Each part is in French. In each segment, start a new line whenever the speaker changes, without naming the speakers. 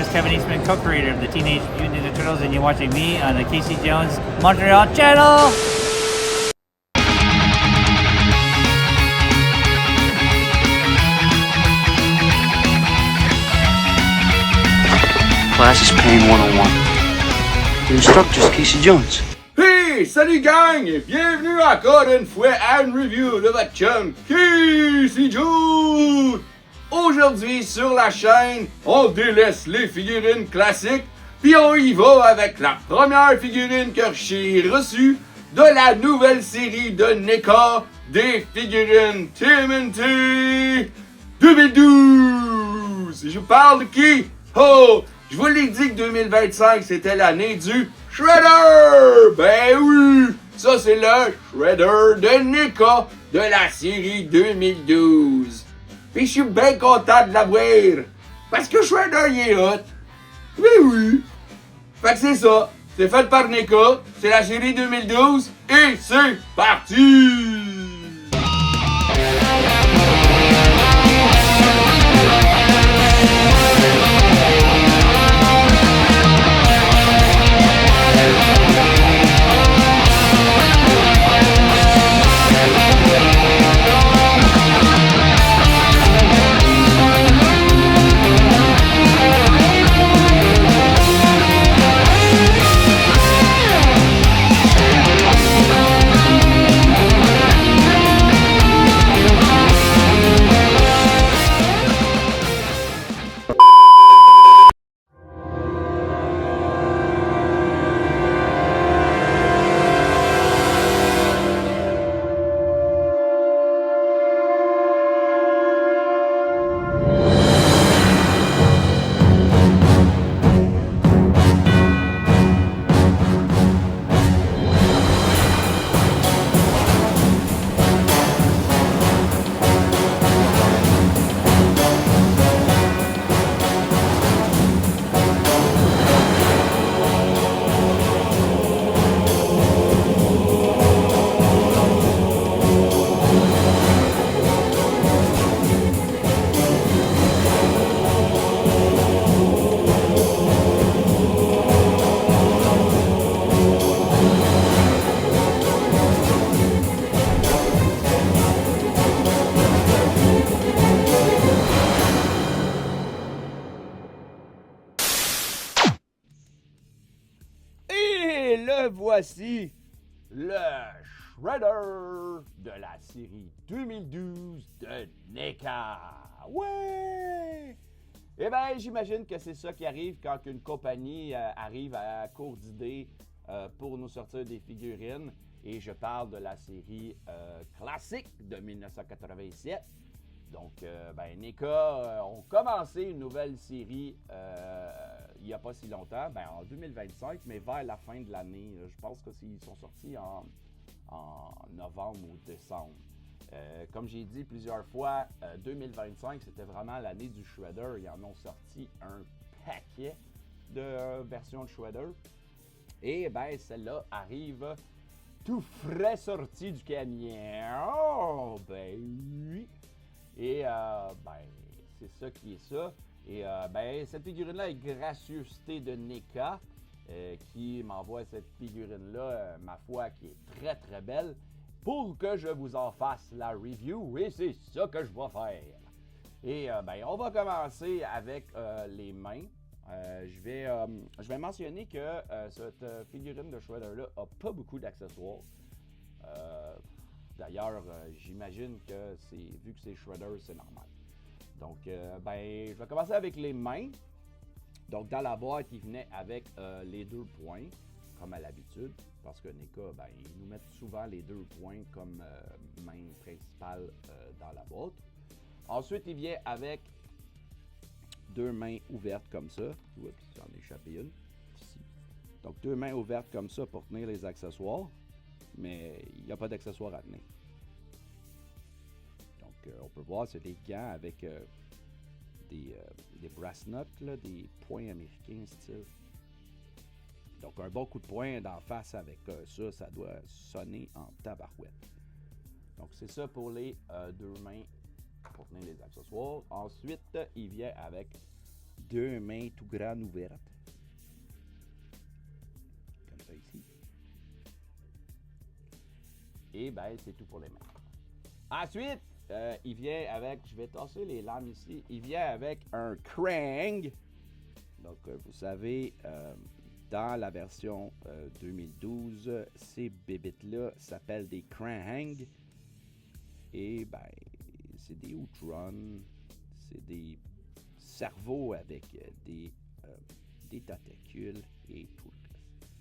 is Kevin Eastman, co-creator of the Teenage Mutant Ninja Turtles, and you're watching me on the Casey Jones Montreal channel.
Class is Pain 101. The instructor's Casey Jones.
Hey, salut gang! Bienvenue encore une fois à une review de votre chum Casey Jones! Aujourd'hui sur la chaîne, on délaisse les figurines classiques, puis on y va avec la première figurine que j'ai reçue de la nouvelle série de NECA des figurines TMNT 2012! Et je parle de qui? Oh! Je vous l'ai dit que 2025 c'était l'année du Shredder! Ben oui! Ça c'est le Shredder de NECA de la série 2012. Puis je suis bien content de l'avoir. Parce que Shredder il est hot. Ben oui! Fait que c'est ça. C'est fait par NECA. C'est la série 2012. Et c'est parti! Voici le Shredder de la série 2012 de NECA. Ouais! Eh bien, j'imagine que c'est ça qui arrive quand une compagnie arrive à court d'idées pour nous sortir des figurines. Et je parle de la série classique de 1987. Donc, NECA ont commencé une nouvelle série il n'y a pas si longtemps, en 2025, mais vers la fin de l'année. Je pense que ils sont sortis en novembre ou décembre. Comme j'ai dit plusieurs fois, 2025, c'était vraiment l'année du Shredder. Ils en ont sorti un paquet de versions de Shredder. Et celle-là arrive tout frais sorti du camion. Ben oui! Et c'est ça qui est ça. Et cette figurine-là est gracieuseté de NECA qui m'envoie cette figurine-là, ma foi, qui est très très belle, pour que je vous en fasse la review. Et c'est ça que je vais faire. Et on va commencer avec les mains. Je vais mentionner que cette figurine de Shredder-là n'a pas beaucoup d'accessoires. D'ailleurs, j'imagine que vu que c'est Shredder, c'est normal. Donc, je vais commencer avec les mains. Donc, dans la boîte, il venait avec les 2 points, comme à l'habitude, parce que NECA, ils nous mettent souvent les 2 points comme main principale dans la boîte. Ensuite, il vient avec 2 mains ouvertes comme ça. Oups, j'en ai échappé une. Ici. Donc, 2 mains ouvertes comme ça pour tenir les accessoires, mais il n'y a pas d'accessoires à tenir. On peut voir, c'est des gants avec des brass nuts, là, des poings américains style. Donc un bon coup de poing d'en face avec ça doit sonner en tabarouette. Donc c'est ça pour les 2 mains pour tenir les accessoires. Ensuite, il vient avec deux mains tout grandes ouvertes. Comme ça ici. Et ben, c'est tout pour les mains. Ensuite, il vient avec, je vais tasser les lames ici, il vient avec un Krang. Donc, vous savez, dans la version 2012, ces bébites-là s'appellent des Krang. Et ben, c'est des Outrons, c'est des cerveaux avec des tentacules et tout le reste.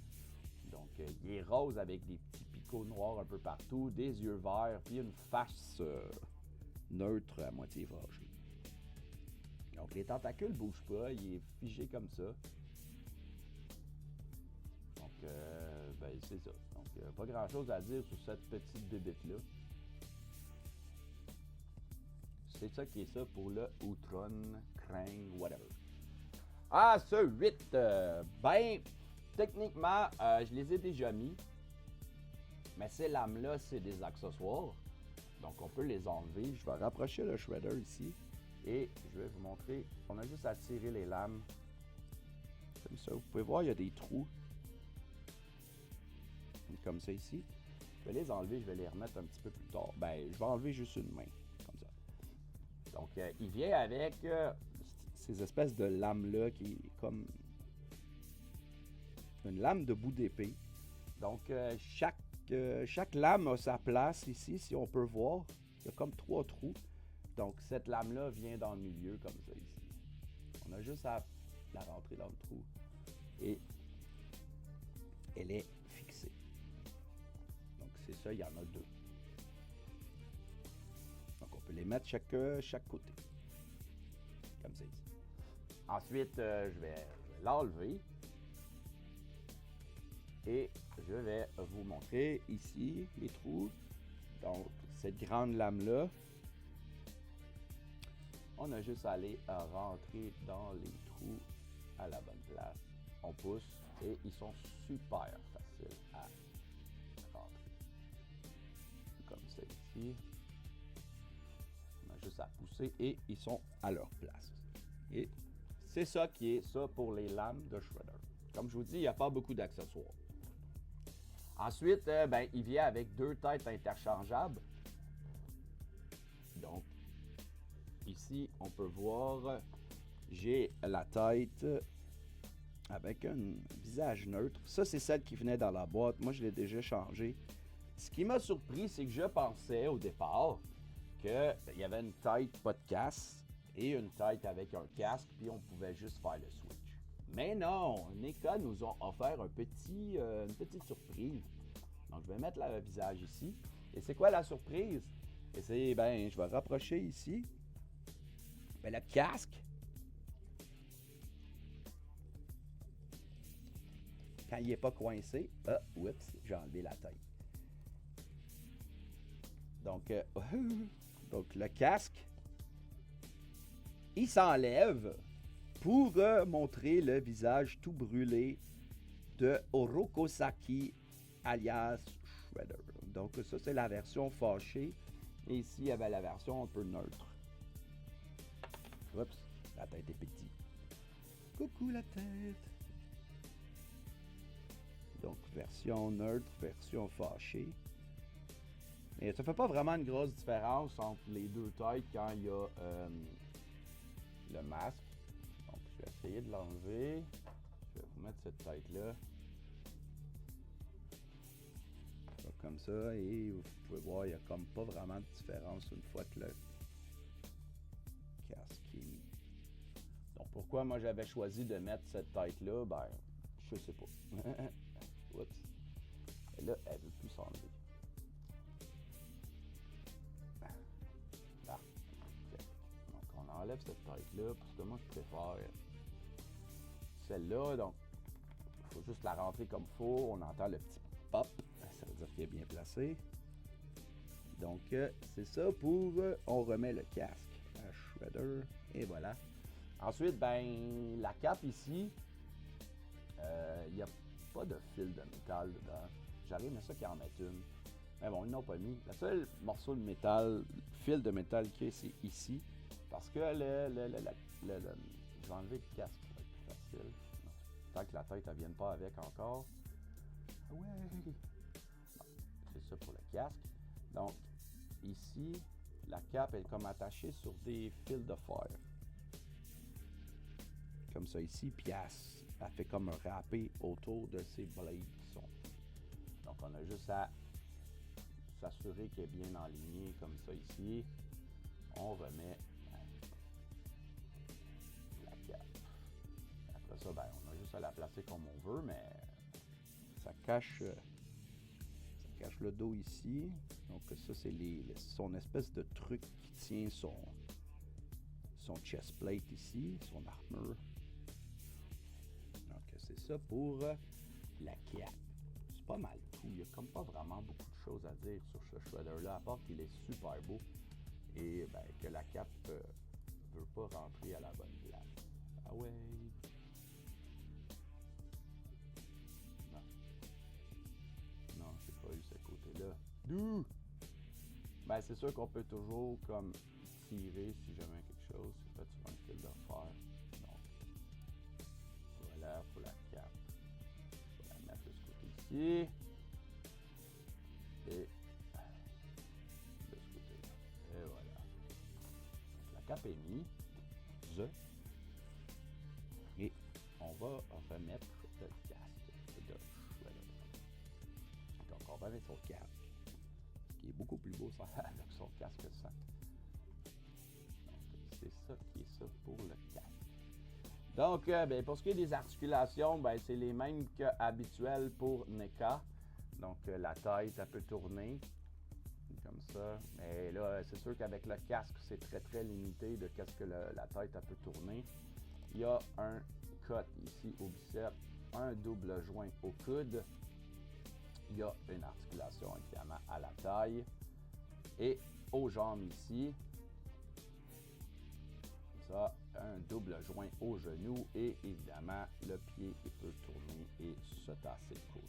Donc, il est rose avec des petits picots noirs un peu partout, des yeux verts, puis une face neutre à moitié fâchée. Donc, les tentacules ne bougent pas, il est figé comme ça. Donc, ben, c'est ça. Donc, pas grand-chose à dire sur cette petite bébête-là. C'est ça qui est ça pour le Outron, Krang, whatever. Ah, ce 8, ben, techniquement, je les ai déjà mis. Mais ces lames-là, c'est des accessoires. Donc, on peut les enlever. Je vais rapprocher le shredder ici. Et je vais vous montrer. On a juste à tirer les lames. Comme ça. Vous pouvez voir, il y a des trous. Comme ça ici. Je vais les enlever. Je vais les remettre un petit peu plus tard. Ben, je vais enlever juste une main. Comme ça. Donc, il vient avec ces espèces de lames-là qui est comme une lame de bout d'épée. Donc, chaque lame a sa place ici, si on peut voir. Il y a comme 3 trous. Donc, cette lame-là vient dans le milieu, comme ça, ici. On a juste à la rentrer dans le trou. Et elle est fixée. Donc, c'est ça, il y en a 2. Donc, on peut les mettre chaque côté. Comme ça, ici. Ensuite, je vais l'enlever. Et je vais vous montrer ici les trous. Donc, cette grande lame-là, on a juste à aller rentrer dans les trous à la bonne place. On pousse et ils sont super faciles à rentrer. Comme ça ici. On a juste à pousser et ils sont à leur place. Et c'est ça qui est ça pour les lames de Shredder. Comme je vous dis, il n'y a pas beaucoup d'accessoires. Ensuite, ben, il vient avec 2 têtes interchangeables. Donc, ici, on peut voir, j'ai la tête avec un visage neutre. Ça, c'est celle qui venait dans la boîte. Moi, je l'ai déjà changée. Ce qui m'a surpris, c'est que je pensais au départ qu'il y avait une tête pas de casque et une tête avec un casque, puis on pouvait juste faire le switch. Mais non, NECA nous ont offert une petite surprise. Donc, je vais mettre le visage ici. Et c'est quoi la surprise? Et c'est, ben, je vais rapprocher ici. Ben, le casque, quand il n'est pas coincé, oups, j'ai enlevé la tête. Donc, donc le casque, il s'enlève pour montrer le visage tout brûlé de Orokosaki alias Shredder. Donc ça, c'est la version fâchée. Et ici, il y avait la version un peu neutre. Oups, la tête est petite. Coucou la tête. Donc, version neutre, version fâchée. Mais ça fait pas vraiment une grosse différence entre les 2 têtes quand il y a le masque. Donc, je vais essayer de l'enlever. Je vais vous mettre cette tête-là. Comme ça, et vous pouvez voir, il n'y a comme pas vraiment de différence une fois que le casque est mis. Donc, pourquoi moi j'avais choisi de mettre cette tête-là? Ben, je sais pas. Oups. Et là, elle veut plus s'enlever. Là. Donc, on enlève cette tête-là, parce que moi, je préfère celle-là. Donc, il faut juste la rentrer comme il faut. On entend le petit pop. Ça veut dire qu'il est bien placé. Donc, c'est ça pour... on remet le casque à Shredder. Et voilà. Ensuite, ben, la cape ici, il n'y a pas de fil de métal dedans. J'aurais aimé ça qu'ils en mettent une. Mais bon, ils n'ont pas mis. Le seul morceau de métal, fil de métal qu'il y a, c'est ici. Parce que Je vais enlever le casque, ça va être plus facile. Tant que la tête ne vienne pas avec encore. Ah ouais! Bon, c'est ça pour le casque. Donc, ici, la cape est comme attachée sur des fils de fer. Comme ça ici, puis elle fait comme un râpé autour de ces blades qui sont. Donc, on a juste à s'assurer qu'elle est bien enlignée comme ça ici. On remet la cape. Après ça, ben, on a juste à la placer comme on veut, mais ça cache le dos ici. Donc ça, c'est son espèce de truc qui tient son chest plate ici, son armure. Donc c'est ça pour la cape. C'est pas mal tout. Il n'y a comme pas vraiment beaucoup de choses à dire sur ce shredder-là, à part qu'il est super beau et ben, que la cape veut pas rentrer à la bonne place. Ah ouais! Non, j'ai pas eu ce côté-là. D'où? Ben, c'est sûr qu'on peut toujours comme tirer si jamais quelque chose. C'est fait sur un fil de fer. Donc, voilà pour la cape. Je vais la mettre de ce côté-ci. Et de ce côté-là. Et voilà. Donc, la cape est mise. Et on va remettre le casque de shredder. Donc, on va mettre son casque, qui est beaucoup plus beau avec son casque sans. Donc, c'est ça qui est ça pour le casque. Donc, ben, pour ce qui est des articulations, ben, c'est les mêmes qu'habituelles pour NECA. Donc, la tête, elle peut tourner comme ça. Mais là, c'est sûr qu'avec le casque, c'est très, très limité de qu'est-ce que la tête, elle peut tourner. Il y a un cut ici au biceps, un double joint au coude. Il y a une articulation évidemment à la taille et aux jambes ici. Comme ça, un double joint au genou et évidemment le pied il peut tourner et se tasser de côté.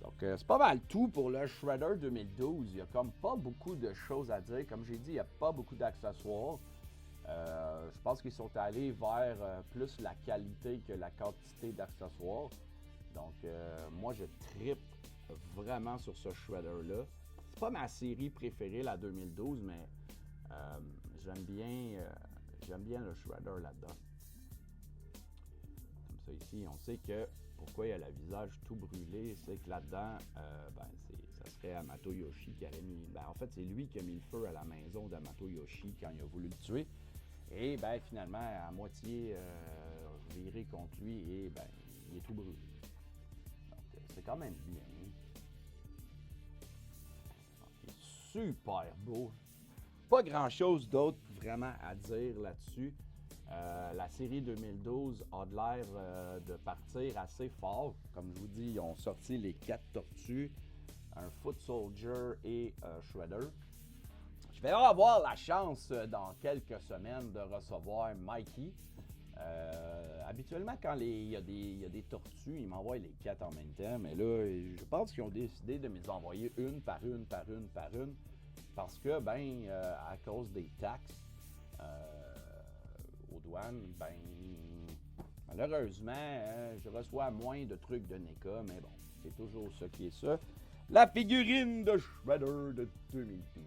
Donc c'est pas mal tout pour le Shredder 2012. Il n'y a comme pas beaucoup de choses à dire. Comme j'ai dit, il n'y a pas beaucoup d'accessoires. Je pense qu'ils sont allés vers plus la qualité que la quantité d'accessoires. Donc moi je trippe vraiment sur ce shredder-là. C'est pas ma série préférée, la 2012, mais j'aime bien le shredder là-dedans. Comme ça ici, on sait que pourquoi il y a le visage tout brûlé, c'est que là-dedans, ça serait Hamato Yoshi qui aurait mis... Ben, en fait, c'est lui qui a mis le feu à la maison d'Hamato Yoshi quand il a voulu le tuer. Et ben finalement, à moitié viré contre lui et ben, il est tout brûlé. Donc, c'est quand même bien. Super beau. Pas grand-chose d'autre vraiment à dire là-dessus. La série 2012 a de l'air de partir assez fort. Comme je vous dis, ils ont sorti les 4 tortues, un Foot Soldier et un Shredder. Je vais avoir la chance dans quelques semaines de recevoir Mikey. Habituellement, quand il y a des tortues, ils m'envoient les 4 en même temps. Mais là, je pense qu'ils ont décidé de me les envoyer une par une. Parce que, à cause des taxes aux douanes, malheureusement, je reçois moins de trucs de NECA. Mais bon, c'est toujours ça qui est ça. La figurine de Shredder de 2012.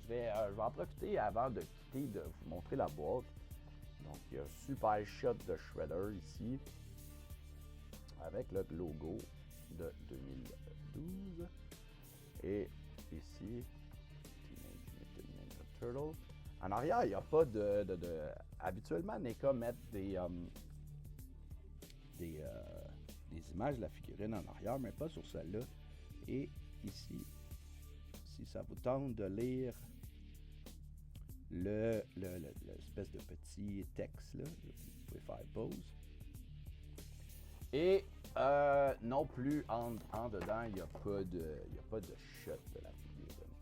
Je vais en profiter avant de quitter de vous montrer la boîte. Donc, il y a un super shot de Shredder ici, avec le logo de 2012. Et ici, Teenage Mutant Ninja Turtle. En arrière, il n'y a pas de... Habituellement, NECA met des images de la figurine en arrière, mais pas sur celle-là. Et ici, si ça vous tente de lire l'espèce de petit texte là, vous pouvez faire pause. Et non plus en dedans, il n'y a pas de shot de la figurine.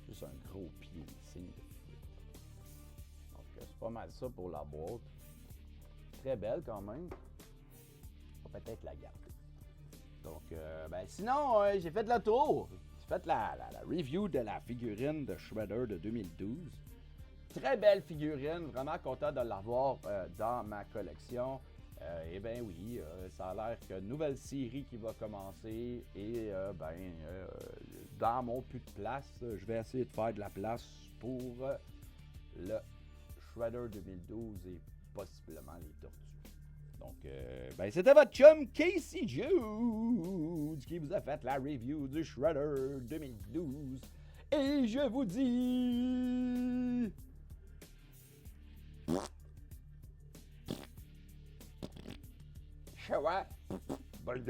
Juste un gros pied, signe de fuite. Donc c'est pas mal ça pour la boîte. Très belle quand même. On va peut-être la garder. Donc sinon, j'ai fait le tour. J'ai fait la review de la figurine de Shredder de 2012. très belle figurine, vraiment content de l'avoir dans ma collection. Eh bien oui, ça a l'air qu'une nouvelle série qui va commencer et dans mon plus de place, je vais essayer de faire de la place pour le Shredder 2012 et possiblement les Tortues. Donc, c'était votre chum Casey Jude qui vous a fait la review du Shredder 2012 et je vous dis... Bonne